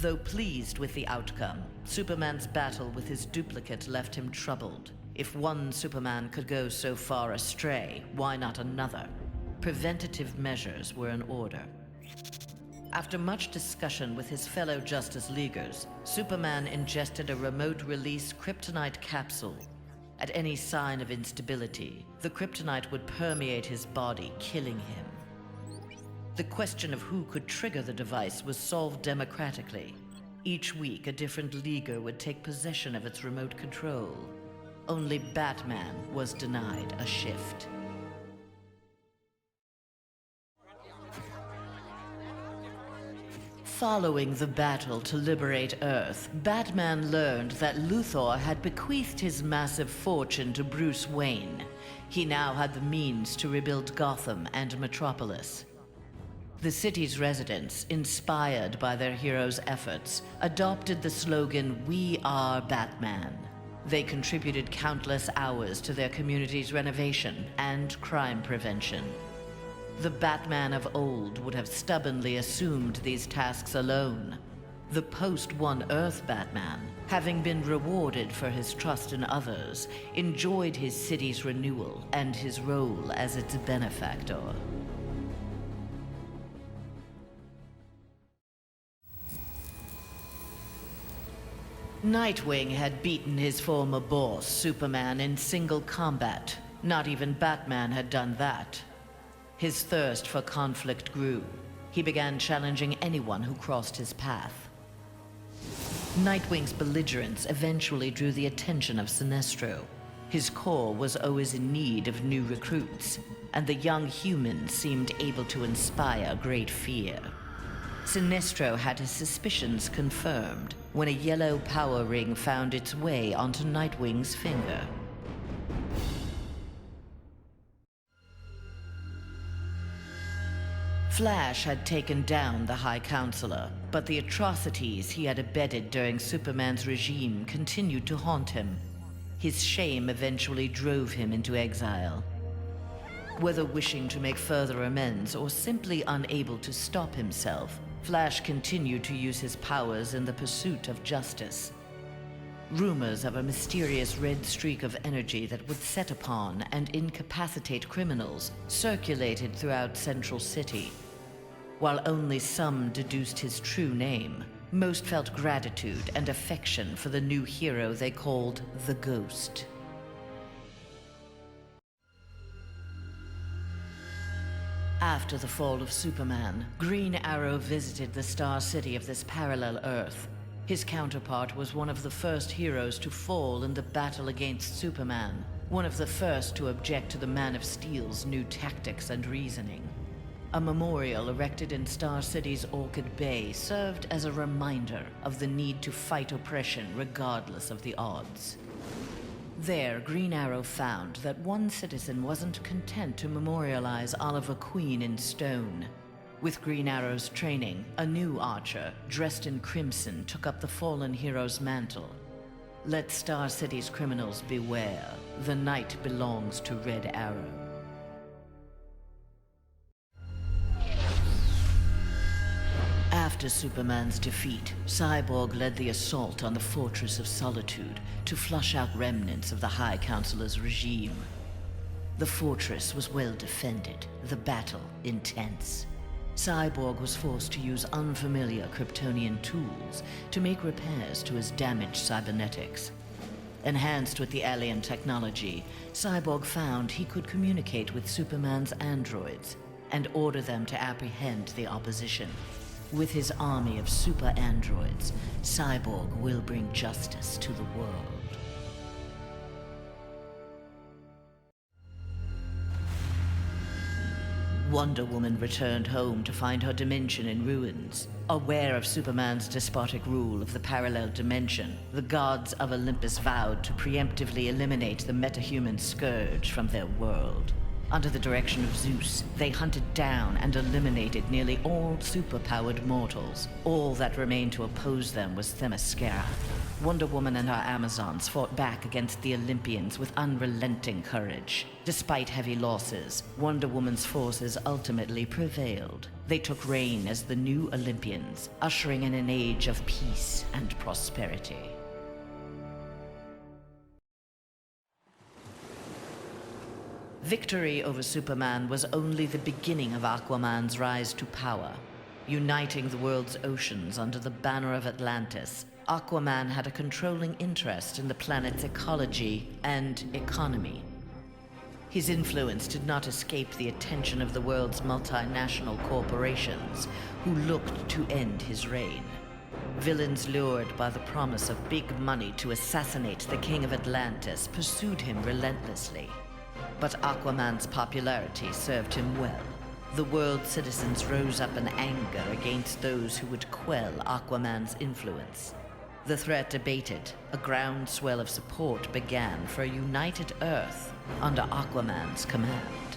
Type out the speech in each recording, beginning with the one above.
Though pleased with the outcome, Superman's battle with his duplicate left him troubled. If one Superman could go so far astray, why not another? Preventative measures were in order. After much discussion with his fellow Justice Leaguers, Superman ingested a remote-release kryptonite capsule. At any sign of instability, the kryptonite would permeate his body, killing him. The question of who could trigger the device was solved democratically. Each week, a different Leaguer would take possession of its remote control. Only Batman was denied a shift. Following the battle to liberate Earth, Batman learned that Luthor had bequeathed his massive fortune to Bruce Wayne. He now had the means to rebuild Gotham and Metropolis. The city's residents, inspired by their hero's efforts, adopted the slogan, "We are Batman." They contributed countless hours to their community's renovation and crime prevention. The Batman of old would have stubbornly assumed these tasks alone. The post-One Earth Batman, having been rewarded for his trust in others, enjoyed his city's renewal and his role as its benefactor. Nightwing had beaten his former boss, Superman, in single combat. Not even Batman had done that. His thirst for conflict grew. He began challenging anyone who crossed his path. Nightwing's belligerence eventually drew the attention of Sinestro. His corps was always in need of new recruits, and the young humans seemed able to inspire great fear. Sinestro had his suspicions confirmed when a yellow power ring found its way onto Nightwing's finger. Flash had taken down the High Counselor, but the atrocities he had abetted during Superman's regime continued to haunt him. His shame eventually drove him into exile. Whether wishing to make further amends or simply unable to stop himself, Flash continued to use his powers in the pursuit of justice. Rumors of a mysterious red streak of energy that would set upon and incapacitate criminals circulated throughout Central City. While only some deduced his true name, most felt gratitude and affection for the new hero they called the Ghost. After the fall of Superman, Green Arrow visited the Star City of this parallel Earth. His counterpart was one of the first heroes to fall in the battle against Superman, one of the first to object to the Man of Steel's new tactics and reasoning. A memorial erected in Star City's Orchid Bay served as a reminder of the need to fight oppression regardless of the odds. There, Green Arrow found that one citizen wasn't content to memorialize Oliver Queen in stone. With Green Arrow's training, a new archer, dressed in crimson, took up the fallen hero's mantle. Let Star City's criminals beware. The night belongs to Red Arrow. After Superman's defeat, Cyborg led the assault on the Fortress of Solitude to flush out remnants of the High Counselor's regime. The fortress was well defended, the battle intense. Cyborg was forced to use unfamiliar Kryptonian tools to make repairs to his damaged cybernetics. Enhanced with the alien technology, Cyborg found he could communicate with Superman's androids and order them to apprehend the opposition. With his army of super androids, Cyborg will bring justice to the world. Wonder Woman returned home to find her dimension in ruins. Aware of Superman's despotic rule of the parallel dimension, the gods of Olympus vowed to preemptively eliminate the metahuman scourge from their world. Under the direction of Zeus, they hunted down and eliminated nearly all superpowered mortals. All that remained to oppose them was Themyscira. Wonder Woman and her Amazons fought back against the Olympians with unrelenting courage. Despite heavy losses, Wonder Woman's forces ultimately prevailed. They took reign as the new Olympians, ushering in an age of peace and prosperity. Victory over Superman was only the beginning of Aquaman's rise to power. Uniting the world's oceans under the banner of Atlantis, Aquaman had a controlling interest in the planet's ecology and economy. His influence did not escape the attention of the world's multinational corporations, who looked to end his reign. Villains lured by the promise of big money to assassinate the King of Atlantis pursued him relentlessly. But Aquaman's popularity served him well. The world's citizens rose up in anger against those who would quell Aquaman's influence. The threat abated. A groundswell of support began for a united Earth under Aquaman's command.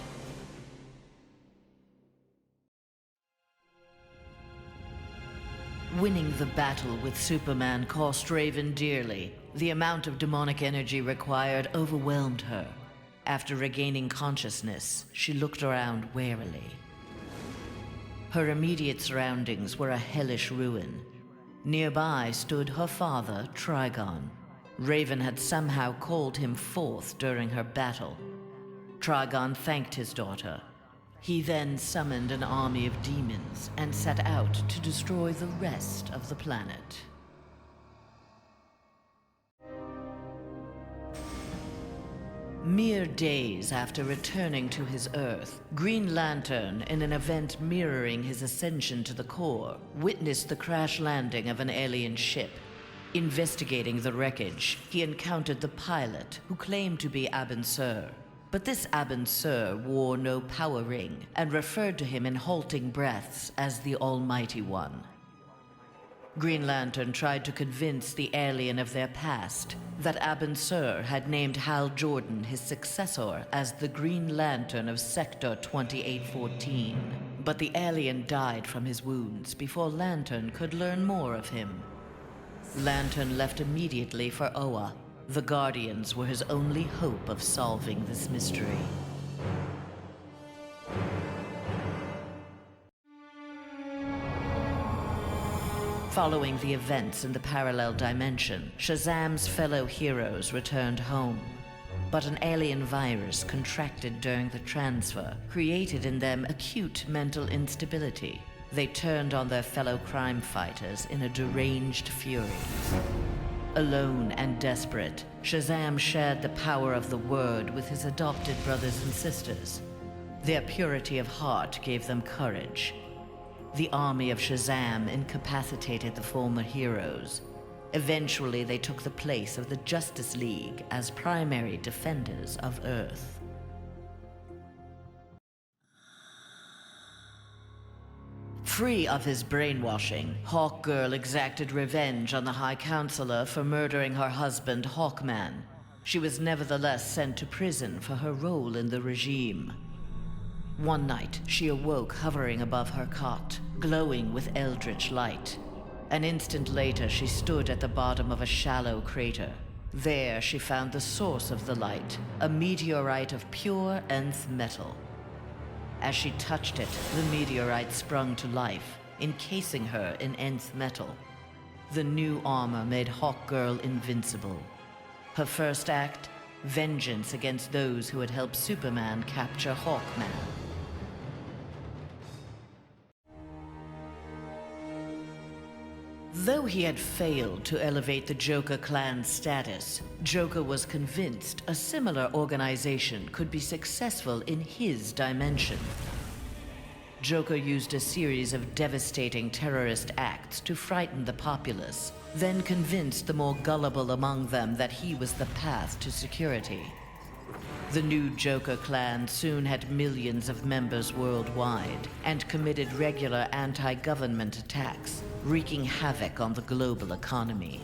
Winning the battle with Superman cost Raven dearly. The amount of demonic energy required overwhelmed her. After regaining consciousness, she looked around warily. Her immediate surroundings were a hellish ruin. Nearby stood her father, Trigon. Raven had somehow called him forth during her battle. Trigon thanked his daughter. He then summoned an army of demons and set out to destroy the rest of the planet. Mere days after returning to his Earth, Green Lantern, in an event mirroring his ascension to the core, witnessed the crash landing of an alien ship. Investigating the wreckage, he encountered the pilot, who claimed to be Abin Sur. But this Abin Sur wore no power ring and referred to him in halting breaths as the Almighty One. Green Lantern tried to convince the alien of their past, that Abin Sur had named Hal Jordan, his successor, as the Green Lantern of Sector 2814. But the alien died from his wounds before Lantern could learn more of him. Lantern left immediately for Oa. The Guardians were his only hope of solving this mystery. Following the events in the parallel dimension, Shazam's fellow heroes returned home. But an alien virus contracted during the transfer created in them acute mental instability. They turned on their fellow crime fighters in a deranged fury. Alone and desperate, Shazam shared the power of the Word with his adopted brothers and sisters. Their purity of heart gave them courage. The army of Shazam incapacitated the former heroes. Eventually, they took the place of the Justice League as primary defenders of Earth. Free of his brainwashing, Hawkgirl exacted revenge on the High Counselor for murdering her husband, Hawkman. She was nevertheless sent to prison for her role in the regime. One night, she awoke hovering above her cot, glowing with eldritch light. An instant later, she stood at the bottom of a shallow crater. There, she found the source of the light, a meteorite of pure nth metal. As she touched it, the meteorite sprung to life, encasing her in nth metal. The new armor made Hawkgirl invincible. Her first act? Vengeance against those who had helped Superman capture Hawkman. Though he had failed to elevate the Joker clan's status, Joker was convinced a similar organization could be successful in his dimension. Joker used a series of devastating terrorist acts to frighten the populace, then convinced the more gullible among them that he was the path to security. The new Joker clan soon had millions of members worldwide and committed regular anti-government attacks, wreaking havoc on the global economy.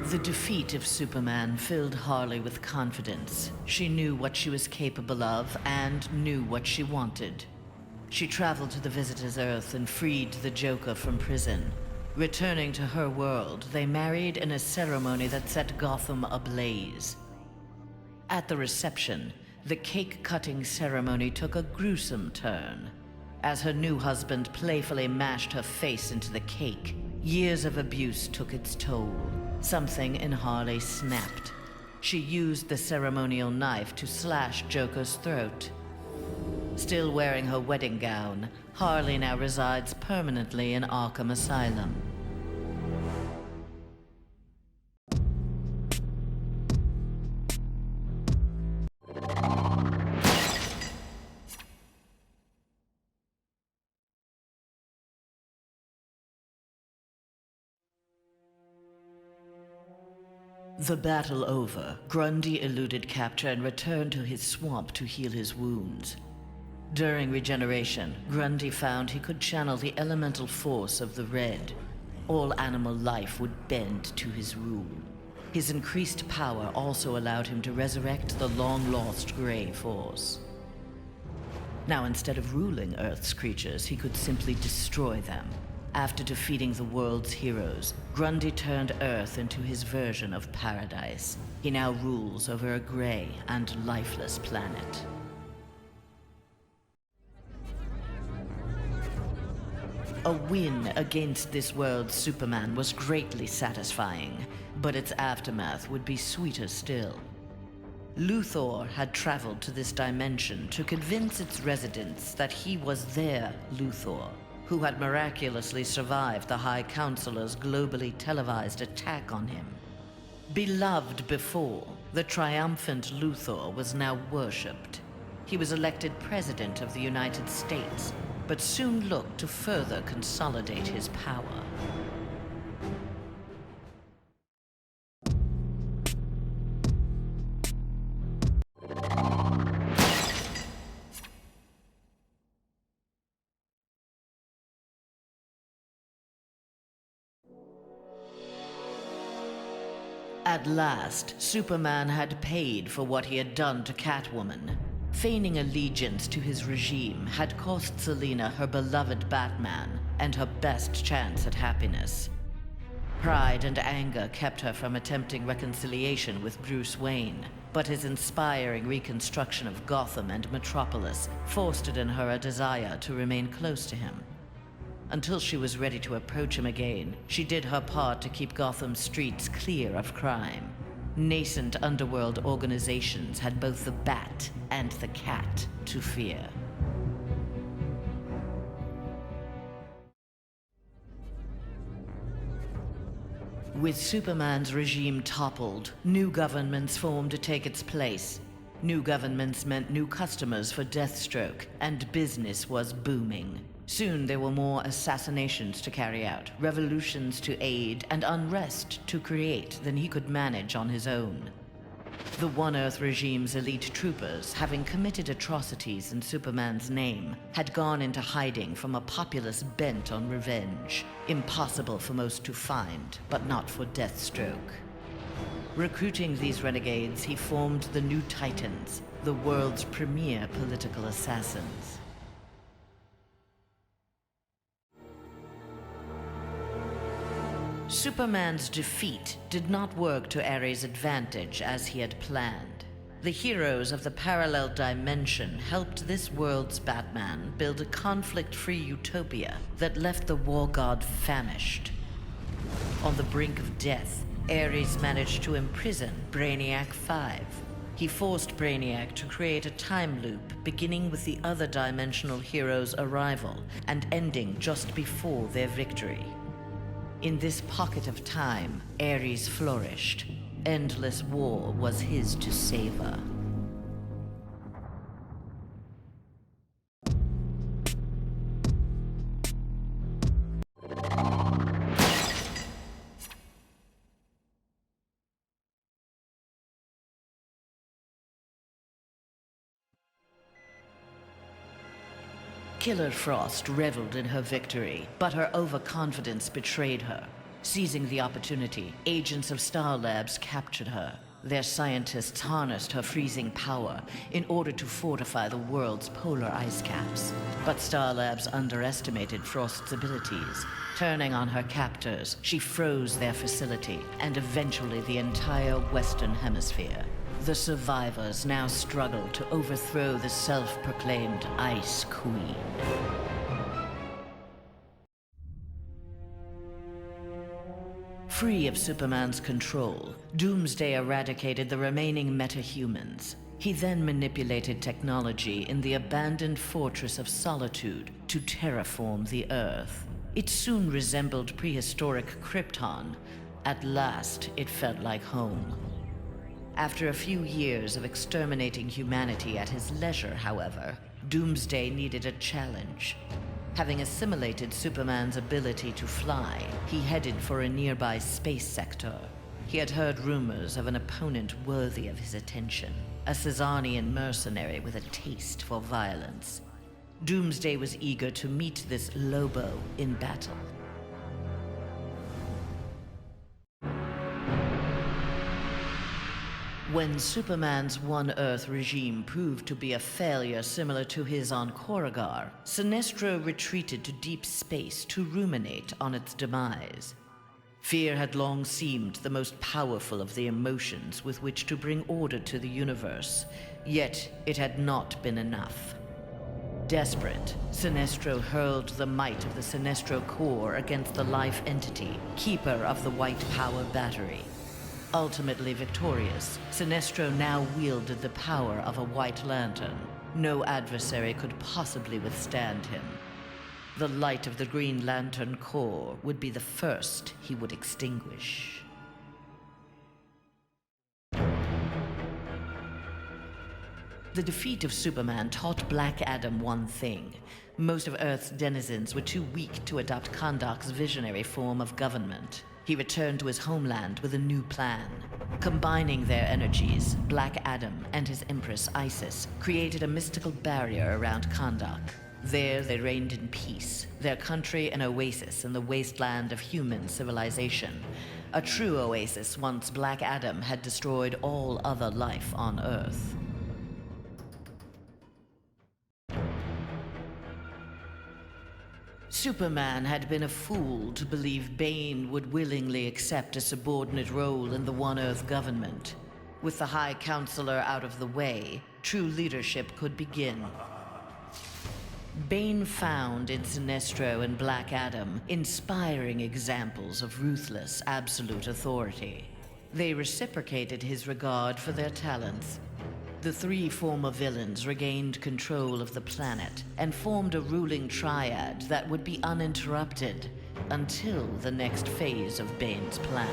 The defeat of Superman filled Harley with confidence. She knew what she was capable of and knew what she wanted. She traveled to the Visitor's Earth and freed the Joker from prison. Returning to her world, they married in a ceremony that set Gotham ablaze. At the reception, the cake-cutting ceremony took a gruesome turn. As her new husband playfully mashed her face into the cake, years of abuse took its toll. Something in Harley snapped. She used the ceremonial knife to slash Joker's throat. Still wearing her wedding gown, Harley now resides permanently in Arkham Asylum. The battle over, Grundy eluded capture and returned to his swamp to heal his wounds. During regeneration, Grundy found he could channel the elemental force of the Red. All animal life would bend to his rule. His increased power also allowed him to resurrect the long-lost Grey Force. Now, instead of ruling Earth's creatures, he could simply destroy them. After defeating the world's heroes, Grundy turned Earth into his version of paradise. He now rules over a gray and lifeless planet. A win against this world's Superman was greatly satisfying, but its aftermath would be sweeter still. Luthor had traveled to this dimension to convince its residents that he was their Luthor, who had miraculously survived the High Counselor's globally televised attack on him. Beloved before, the triumphant Luthor was now worshipped. He was elected President of the United States, but soon looked to further consolidate his power. At last, Superman had paid for what he had done to Catwoman. Feigning allegiance to his regime had cost Selina her beloved Batman and her best chance at happiness. Pride and anger kept her from attempting reconciliation with Bruce Wayne, but his inspiring reconstruction of Gotham and Metropolis fostered in her a desire to remain close to him. Until she was ready to approach him again, she did her part to keep Gotham's streets clear of crime. Nascent underworld organizations had both the Bat and the Cat to fear. With Superman's regime toppled, new governments formed to take its place. New governments meant new customers for Deathstroke, and business was booming. Soon there were more assassinations to carry out, revolutions to aid, and unrest to create than he could manage on his own. The One Earth regime's elite troopers, having committed atrocities in Superman's name, had gone into hiding from a populace bent on revenge. Impossible for most to find, but not for Deathstroke. Recruiting these renegades, he formed the New Titans, the world's premier political assassins. Superman's defeat did not work to Ares' advantage as he had planned. The heroes of the parallel dimension helped this world's Batman build a conflict-free utopia that left the war god famished. On the brink of death, Ares managed to imprison Brainiac 5. He forced Brainiac to create a time loop beginning with the other dimensional heroes' arrival and ending just before their victory. In this pocket of time, Ares flourished. Endless war was his to savor. Killer Frost reveled in her victory, but her overconfidence betrayed her. Seizing the opportunity, agents of Star Labs captured her. Their scientists harnessed her freezing power in order to fortify the world's polar ice caps. But Star Labs underestimated Frost's abilities. Turning on her captors, she froze their facility and eventually the entire Western Hemisphere. The survivors now struggle to overthrow the self-proclaimed Ice Queen. Free of Superman's control, Doomsday eradicated the remaining metahumans. He then manipulated technology in the abandoned Fortress of Solitude to terraform the Earth. It soon resembled prehistoric Krypton. At last, it felt like home. After a few years of exterminating humanity at his leisure, however, Doomsday needed a challenge. Having assimilated Superman's ability to fly, he headed for a nearby space sector. He had heard rumors of an opponent worthy of his attention, a Caesarian mercenary with a taste for violence. Doomsday was eager to meet this Lobo in battle. When Superman's One Earth regime proved to be a failure similar to his on Korugar, Sinestro retreated to deep space to ruminate on its demise. Fear had long seemed the most powerful of the emotions with which to bring order to the universe, yet it had not been enough. Desperate, Sinestro hurled the might of the Sinestro core against the life entity, keeper of the White Power Battery. Ultimately victorious, Sinestro now wielded the power of a White Lantern. No adversary could possibly withstand him. The light of the Green Lantern core would be the first he would extinguish. The defeat of Superman taught Black Adam one thing. Most of Earth's denizens were too weak to adopt Kahndaq's visionary form of government. He returned to his homeland with a new plan. Combining their energies, Black Adam and his Empress Isis created a mystical barrier around Kahndaq. There they reigned in peace, their country an oasis in the wasteland of human civilization. A true oasis once Black Adam had destroyed all other life on Earth. Superman had been a fool to believe Bane would willingly accept a subordinate role in the One Earth government. With the High Counselor out of the way, true leadership could begin. Bane found in Sinestro and Black Adam inspiring examples of ruthless, absolute authority. They reciprocated his regard for their talents. The three former villains regained control of the planet and formed a ruling triad that would be uninterrupted until the next phase of Bane's plan.